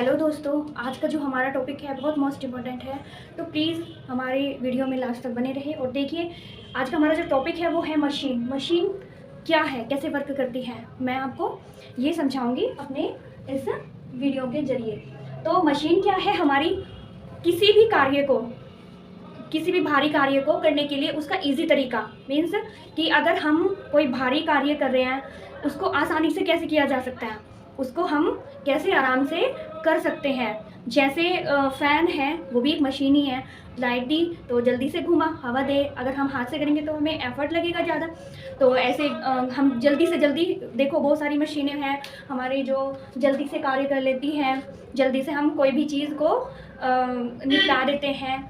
Hello दोस्तों, आज का जो हमारा टॉपिक है बहुत मोस्ट इम्पॉर्टेंट है, तो प्लीज़ हमारे वीडियो में लास्ट तक बने रहिए। और देखिए, आज का हमारा जो टॉपिक है वो है मशीन। मशीन क्या है, कैसे वर्क करती है, मैं आपको ये समझाऊंगी अपने इस वीडियो के जरिए। तो मशीन क्या है, हमारी किसी भी भारी कार्य को करने के लिए उसका इजी तरीका मीन्स कि अगर हम कोई भारी कार्य कर रहे हैं, उसको आसानी से कैसे किया जा सकता है, उसको हम कैसे आराम से कर सकते हैं। जैसे फ़ैन है, वो भी एक मशीन ही है। लाइट दी तो जल्दी से घुमा, हवा दे। अगर हम हाथ से करेंगे तो हमें एफर्ट लगेगा ज़्यादा। तो ऐसे हम जल्दी से जल्दी, देखो बहुत सारी मशीनें हैं हमारी जो जल्दी से कार्य कर लेती हैं, जल्दी से हम कोई भी चीज़ को निपटा देते हैं।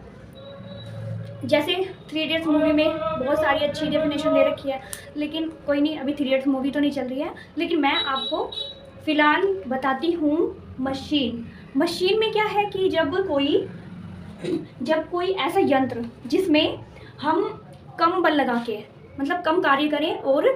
जैसे 3 इडियट्स मूवी में बहुत सारी अच्छी डेफिनेशन दे रखी है, लेकिन कोई नहीं, अभी 3 इडियट्स मूवी तो नहीं चल रही है, लेकिन मैं आपको फ़िलहाल बताती हूँ मशीन। मशीन में क्या है कि जब कोई ऐसा यंत्र जिसमें हम कम बल लगा के, मतलब कम कार्य करें और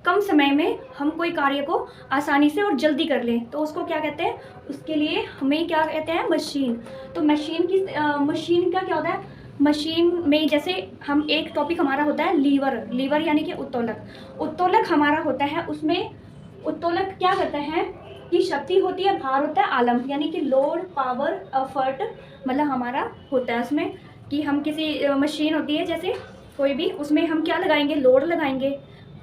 कम समय में हम कोई कार्य को आसानी से और जल्दी कर लें, तो उसको क्या कहते हैं, उसके लिए हमें क्या कहते हैं, मशीन। तो मशीन का क्या होता है, मशीन में जैसे हम एक टॉपिक हमारा होता है लीवर यानी कि उत्तोलक हमारा होता है। उसमें उत्तोलक क्या करता है कि शक्ति होती है, भार होता है, आलम यानी कि लोड, पावर, एफर्ट, मतलब हमारा होता है उसमें कि हम किसी मशीन होती है जैसे कोई भी, उसमें हम क्या लगाएंगे, लोड लगाएंगे,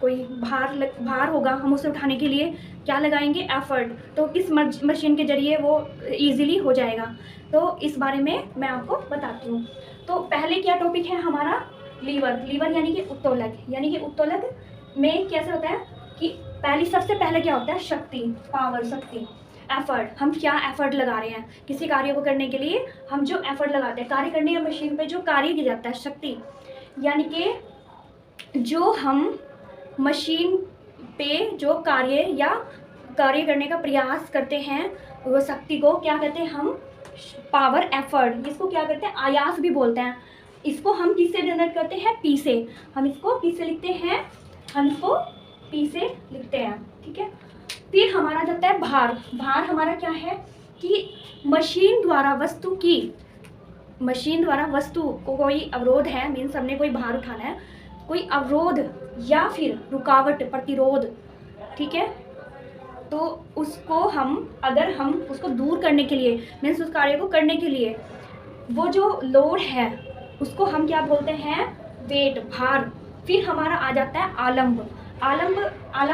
कोई भार होगा, हम उसे उठाने के लिए क्या लगाएंगे, एफर्ट। तो किस मशीन के जरिए वो इजीली हो जाएगा, तो इस बारे में मैं आपको बताती हूँ। तो पहले क्या टॉपिक है हमारा, लीवर यानी कि उत्तोलक में कैसे होता है कि सबसे पहले क्या होता है, शक्ति, पावर, शक्ति, एफर्ट। हम क्या एफर्ट लगा रहे हैं किसी कार्य को करने के लिए, हम जो एफर्ट लगाते हैं कार्य करने या मशीन पे जो कार्य किया जाता है, शक्ति यानी कि जो हम मशीन पे जो कार्य करने का प्रयास करते हैं, वो शक्ति को क्या कहते हैं हम, पावर, एफर्ट। इसको क्या करते हैं, आयास भी बोलते हैं। इसको हम किससे जनरेट करते हैं, पी से। हम इसको किससे लिखते हैं, हम इसको पी से लिखते हैं, ठीक है। फिर हमारा जाता है भार हमारा क्या है कि मशीन द्वारा वस्तु को कोई अवरोध है, मीन्स हमने कोई भार उठाना है, कोई अवरोध या फिर रुकावट, प्रतिरोध, ठीक है। तो अगर हम उसको दूर करने के लिए, मीन्स उस कार्य को करने के लिए, वो जो लोड है उसको हम क्या बोलते हैं, वेट, भार। फिर हमारा आ जाता है आलम्ब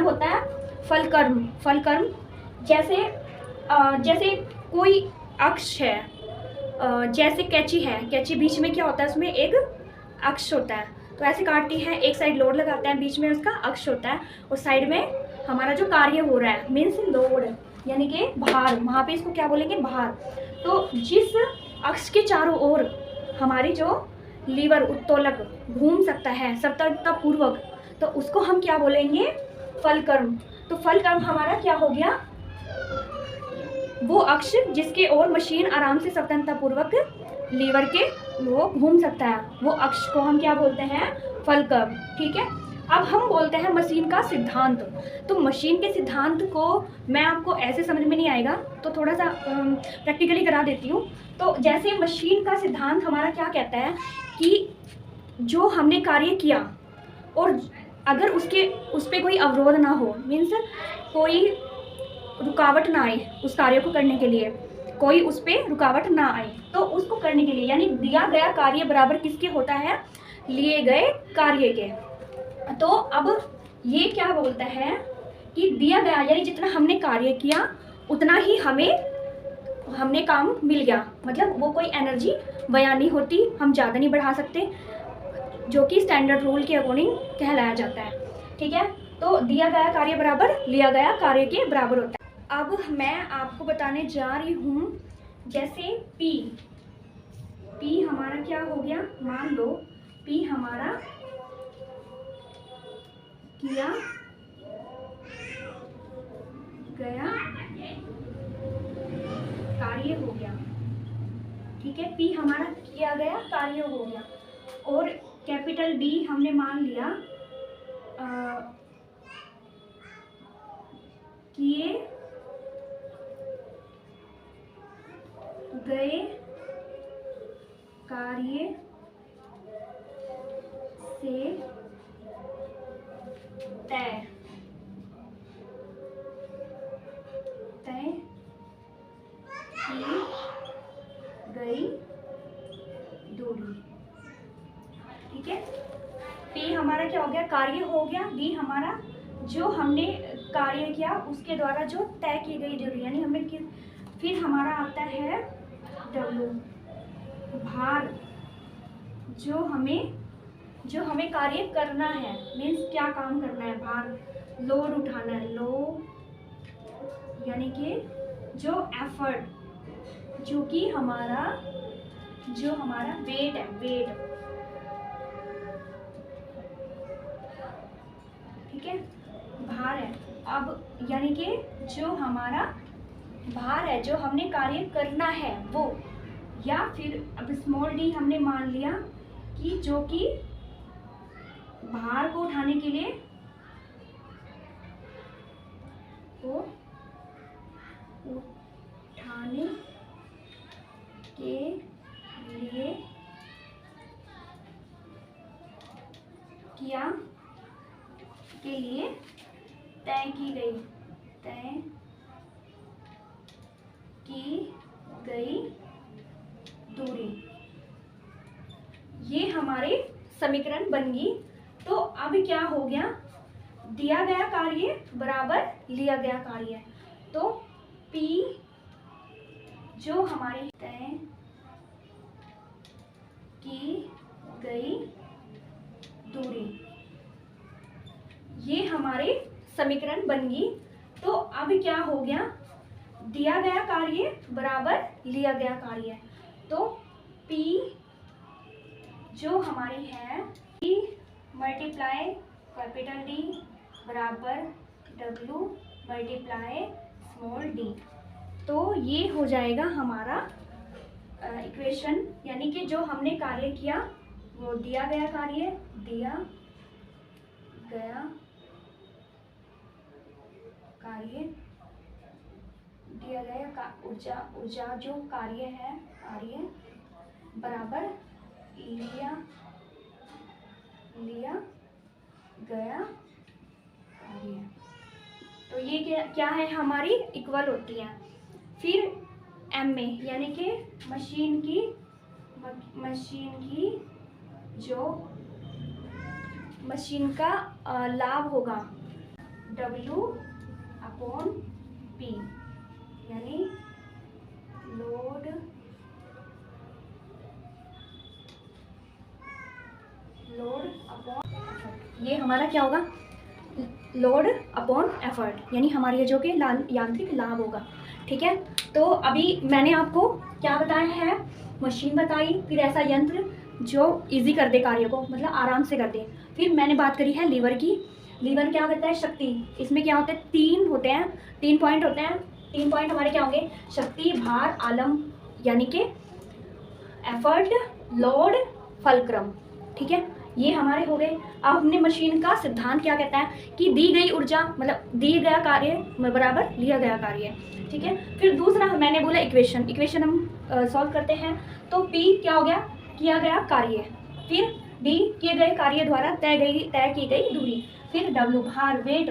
होता है फलकर्म। जैसे कोई अक्ष है, जैसे कैंची बीच में क्या होता है, उसमें एक अक्ष होता है, तो ऐसे काटती है, एक साइड लोड लगाता है, बीच में उसका अक्ष होता है, और साइड में हमारा जो कार्य हो रहा है मीन्स लोड यानी कि भार, वहाँ पे इसको क्या बोलेंगे, भार। तो जिस अक्ष के चारों ओर हमारी जो लीवर उत्तोलक घूम सकता है सतर्कता पूर्वक, तो उसको हम क्या बोलेंगे, फलकर्म। तो फलकर्म हमारा क्या हो गया, वो अक्ष जिसके ओर मशीन आराम से स्वतंत्रता पूर्वक लीवर के वो घूम सकता है, वो अक्ष को हम क्या बोलते हैं, फलकर्म, ठीक है। अब हम बोलते हैं मशीन का सिद्धांत। तो मशीन के सिद्धांत को मैं आपको ऐसे समझ में नहीं आएगा, तो थोड़ा सा प्रैक्टिकली करा देती हूँ। तो जैसे मशीन का सिद्धांत हमारा क्या कहता है कि जो हमने कार्य किया और अगर उस पर कोई अवरोध ना हो, मीन्स कोई रुकावट ना आए उस कार्य को करने के लिए, कोई उस पर रुकावट ना आए, तो उसको करने के लिए, यानी दिया गया कार्य बराबर किसके होता है, लिए गए कार्य के। तो अब ये क्या बोलता है कि दिया गया यानी जितना हमने कार्य किया उतना ही हमने काम मिल गया, मतलब वो कोई एनर्जी बयान नहीं होती, हम ज़्यादा नहीं बढ़ा सकते, जो कि स्टैंडर्ड रूल के अकॉर्डिंग कहलाया जाता है, ठीक है। तो दिया गया कार्य बराबर लिया गया कार्य के बराबर होता है। अब मैं आपको बताने जा रही हूँ, जैसे P हमारा क्या हो गया, मान लो P हमारा किया गया कार्य हो गया, ठीक है। P हमारा किया गया कार्य हो गया, और कैपिटल D हमने मान लिया किए गए कार्य से तय की गई दूरी। ठीक है, P हमारा क्या हो गया, कार्य हो गया। D हमारा जो हमने कार्य किया उसके द्वारा जो तय की गई दूरी, यानी हमने फिर हमारा आता है W, भार जो हमें कार्य करना है, मीन्स क्या काम करना है, भार लोड उठाना है, यानी कि जो एफर्ट जो कि हमारा वेट है, ठीक है, भार है। अब यानी कि जो हमारा भार है जो हमने कार्य करना है वो, या फिर अब स्मॉल d हमने मान लिया कि जो कि भार को उठाने के लिए तय की गई दूरी। ये हमारे समीकरण बन गई। तो अब क्या हो गया, दिया गया कार्य बराबर लिया गया कार्य, तो P जो हमारी तय की गई दूरी, ये हमारे समीकरण बन गई। तो अब क्या हो गया, दिया गया कार्य बराबर लिया गया कार्य, तो P जो हमारी है P मल्टीप्लाई कैपिटल D बराबर W मल्टीप्लाई स्मॉल d। तो ये हो जाएगा हमारा इक्वेशन, यानी कि जो हमने कार्य किया वो दिया गया कार्य, ऊर्जा जो कार्य है, बराबर लिया गया कार्य। तो ये क्या है, हमारी इक्वल होती है। फिर MA यानी कि मशीन का लाभ होगा W अपॉन P, यानी लोड अपॉन, ये हमारा क्या होगा, लोड अपॉन एफर्ट, यानी हमारी जो कि यांत्रिक लाभ होगा। ठीक है, तो अभी मैंने आपको क्या बताया है, मशीन बताई, फिर ऐसा यंत्र जो इजी कर दे कार्य को, मतलब आराम से कर दे। फिर मैंने बात करी है लीवर की। लीवर क्या करता है, शक्ति। इसमें क्या होता है, 3 पॉइंट होते हैं। 3 पॉइंट हमारे क्या होंगे, शक्ति, भार, आलम, यानी कि एफर्ट, लोड, फलक्रम। ठीक है, ये हमारे हो गए। अब हमने मशीन का सिद्धांत क्या कहता है कि दी गई ऊर्जा मतलब दिया गया कार्य बराबर लिया गया कार्य। ठीक है, फिर दूसरा मैंने बोला इक्वेशन हम सॉल्व करते हैं। तो P क्या हो गया, किया गया कार्य, फिर D किए गए कार्य द्वारा तय की गई दूरी, फिर W भार, वेट,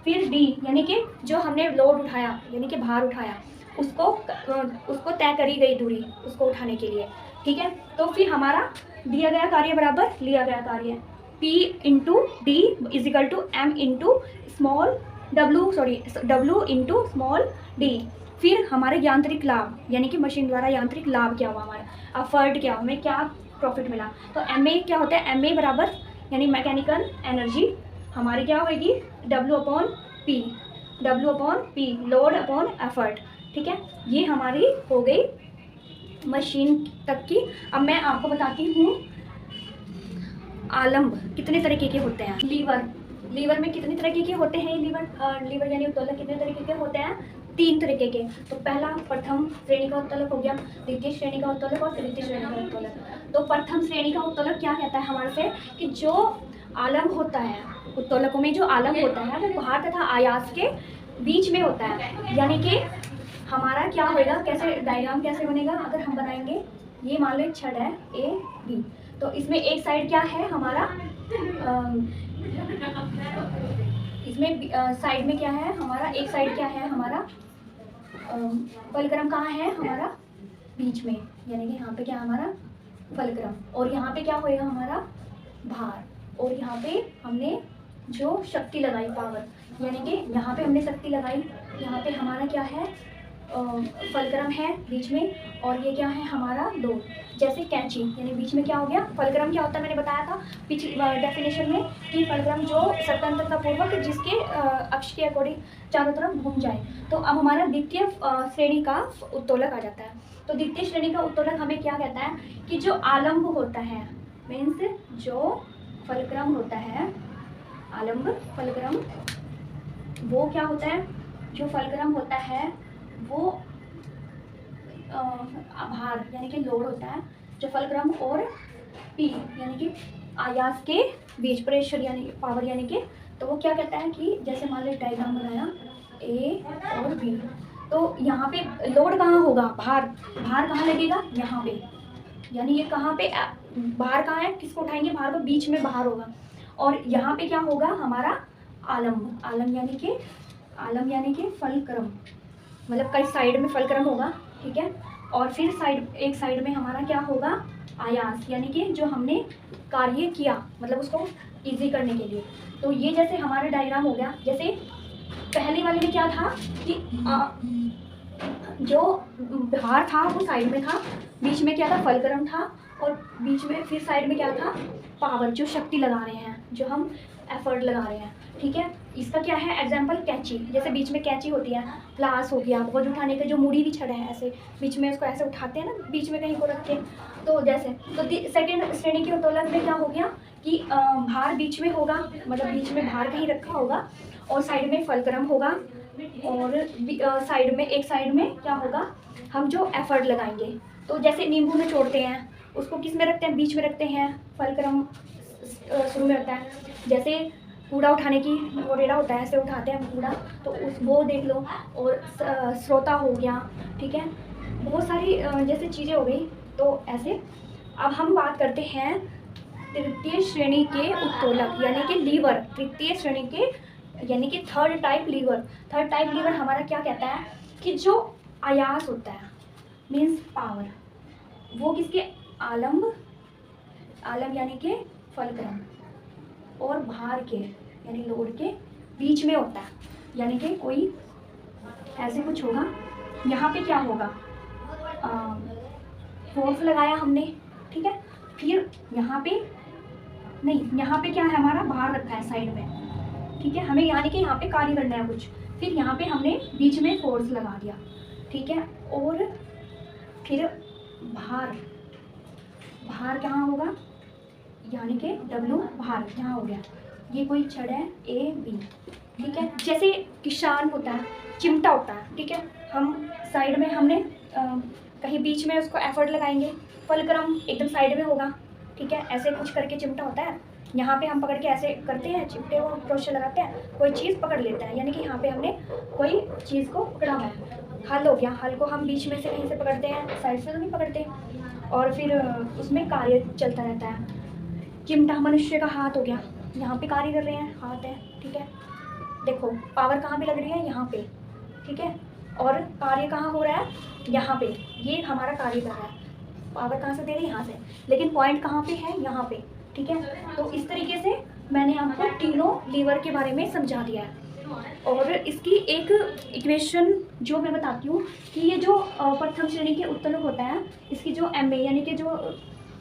फिर D यानी कि जो हमने लोड उठाया यानी कि भार उठाया उसको तय करी गई दूरी, उसको उठाने के लिए। ठीक है, तो फिर हमारा दिया गया कार्य बराबर लिया गया कार्य, P into D is equal to M into small W into small D। फिर हमारे यांत्रिक लाभ यानी कि मशीन द्वारा यांत्रिक लाभ क्या हुआ, हमारा एफर्ट क्या, हमें क्या प्रॉफिट मिला। तो MA क्या होता है, MA बराबर यानी मैकेनिकल एनर्जी हमारी क्या होगी, W upon P, load upon effort. ठीक है, ये हमारी हो गई मशीन तक की। अब मैं आपको बताती हूँ आलम्ब कितने तरीके के होते हैं। लीवर में कितने तरीके के होते हैं, लीवर यानी उत्तोलक कितने तरीके के होते हैं, 3 तरीके के। तो पहला प्रथम श्रेणी का उत्तोलक हो गया, द्वितीय श्रेणी का उत्तोलक और तृतीय श्रेणी का उत्तोलक। तो प्रथम श्रेणी का उत्तोलक क्या कहता है हमारे से कि जो आलम्ब होता है, उत्तोलकों में जो आलम्ब होता है वो भार तथा आयास के बीच में होता है, यानी कि हमारा क्या होएगा, कैसे डायग्राम कैसे बनेगा, अगर हम बनाएंगे ये मान लो एक छड़ है ए बी, तो इसमें एक साइड क्या है हमारा, इसमें साइड में क्या है हमारा, एक साइड क्या है हमारा, फलक्रम कहाँ है हमारा, बीच में, यानी कि यहाँ पे क्या हमारा फलक्रम, और यहाँ पे क्या होएगा हमारा भार, और यहाँ पे हमने जो शक्ति लगाई पावर, यानी कि यहाँ पे हमने शक्ति लगाई, यहाँ पे हमारा क्या है फलक्रम है बीच में, और ये क्या है हमारा लोड। जैसे कैंची, यानी बीच में क्या हो गया, फलक्रम क्या होता है, मैंने बताया था पिछली डेफिनेशन में कि फलक्रम जो स्वतंत्रता पूर्वक जिसके अक्ष के अकॉर्डिंग चारों तरफ घूम जाए। तो अब हमारा द्वितीय श्रेणी का उत्तोलक आ जाता है। तो द्वितीय श्रेणी का उत्तोलक हमें क्या कहता है कि जो आलंब होता है, मीन्स जो फलक्रम होता है, आलंब फलक्रम, वो क्या होता है, जो फलक्रम होता है वो भार यानी कि लोड होता है, जो फलक्रम और पी यानी कि आयास के बीच, प्रेशर यानी पावर यानी कि, तो वो क्या कहता है कि जैसे मान लो डायग्राम बनाया ए और बी, तो यहाँ पे लोड कहाँ होगा, भार कहाँ लगेगा, यहाँ पे, यानी ये कहाँ पे भार कहाँ है, किसको उठाएंगे, भार को, बीच में भार होगा, और यहाँ पे क्या होगा हमारा आलम यानी कि फलक्रम, मतलब कई साइड में फलक्रम होगा, ठीक है, और फिर एक साइड में हमारा क्या होगा आयास, यानी कि जो हमने कार्य किया, मतलब उसको इजी करने के लिए। तो ये जैसे हमारा डायग्राम हो गया, जैसे पहले वाले में क्या था कि जो भार था वो साइड में था, बीच में क्या था फलक्रम था, और बीच में फिर साइड में क्या था पावर, जो शक्ति लगा रहे हैं, जो हम एफर्ट लगा रहे हैं, ठीक है। इसका क्या है एग्जांपल, कैंची, जैसे बीच में कैंची होती है, प्लास हो गया, बोझ उठाने के जो मूड़ी भी छड़ है, ऐसे बीच में उसको ऐसे उठाते हैं ना, बीच में कहीं को रख के, तो जैसे, तो सेकेंड श्रेणी के उत्तोलन में क्या हो गया कि भार बीच में होगा, मतलब बीच में भार कहीं रखा होगा, और साइड में फलक्रम होगा, और साइड में, एक साइड में क्या होगा, हम जो एफर्ट लगाएंगे, तो जैसे नींबू में छोड़ते हैं, उसको किस में रखते हैं, बीच में रखते हैं, फलक्रम शुरू में होता है। जैसे कूड़ा उठाने की वो रेड़ा होता है, ऐसे उठाते हैं कूड़ा, तो उस वो देख लो, और स्रोता हो गया, ठीक है, बहुत सारी जैसे चीज़ें हो गई, तो ऐसे। अब हम बात करते हैं तृतीय श्रेणी के उत्तोलक यानी कि लीवर, तृतीय श्रेणी के यानी कि थर्ड टाइप लीवर हमारा क्या कहता है कि जो आयास होता है, मीन्स पावर, वो किसके, आलम यानी कि फलक्रम और भार के यानी लोड के बीच में होता है, यानी कि कोई ऐसे कुछ होगा, यहाँ पे क्या होगा फोर्स लगाया हमने, ठीक है, फिर यहाँ पे नहीं, यहाँ पे क्या है हमारा भार रखा है साइड में, ठीक है, हमें यानी कि यहाँ पे कार्य करना है कुछ, फिर यहाँ पे हमने बीच में फोर्स लगा दिया, ठीक है, और फिर भार कहाँ होगा, यानी कि W भार यहाँ हो गया, ये कोई छड़ है A B, ठीक है, जैसे किसान होता है, चिमटा होता है, ठीक है, हम साइड में हमने कहीं बीच में उसको एफर्ट लगाएंगे, फलक्रम एकदम साइड में होगा, ठीक है, ऐसे कुछ करके चिमटा होता है, यहाँ पे हम पकड़ के ऐसे करते हैं, चिमटे को क्रोशे लगाते हैं, कोई चीज़ पकड़ लेता है, यानी कि यहाँ पे हमने कोई चीज़ को पकड़ा है। हल हो गया, हल को हम बीच में से कहीं से पकड़ते हैं, साइड से तो नहीं पकड़ते, और फिर उसमें कार्य चलता रहता है। चिमटा मनुष्य का हाथ हो गया, यहाँ पे कार्य कर रहे हैं, हाथ है, ठीक है, देखो पावर कहाँ पे लग रही है, यहाँ पे, ठीक है, और कार्य कहाँ हो रहा है, यहाँ पे, ये हमारा कार्य कर रहा है, पावर कहाँ से दे रही है, यहाँ से, लेकिन पॉइंट कहाँ पे है, यहाँ पे, ठीक है। तो इस तरीके से मैंने आपको तीनों लीवर के बारे में समझा दिया है, और इसकी एक इक्वेशन जो मैं बताती हूँ कि ये जो प्रथम श्रेणी के उत्तोलक होता है, इसकी जो MA यानी कि जो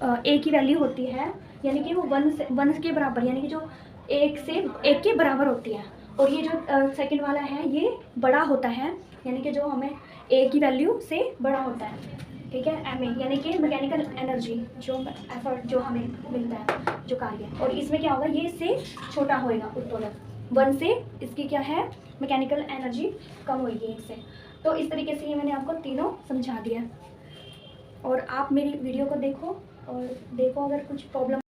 A की वैल्यू होती है, यानी कि वो 1 के बराबर, यानी कि जो 1 के बराबर होती है, और ये जो सेकंड वाला है ये बड़ा होता है, यानी कि जो हमें A की वैल्यू से बड़ा होता है, ठीक है, MA यानी कि मैकेनिकल एनर्जी, जो एफर्ट जो हमें मिलता है, जो कार्य, और इसमें क्या होगा, ये इससे छोटा होएगा उत्तोलक, 1 से इसकी क्या है मैकेनिकल एनर्जी कम होगी 1 से। तो इस तरीके से ये मैंने आपको तीनों समझा दिया, और आप मेरी वीडियो को देखो, और देखो अगर कुछ प्रॉब्लम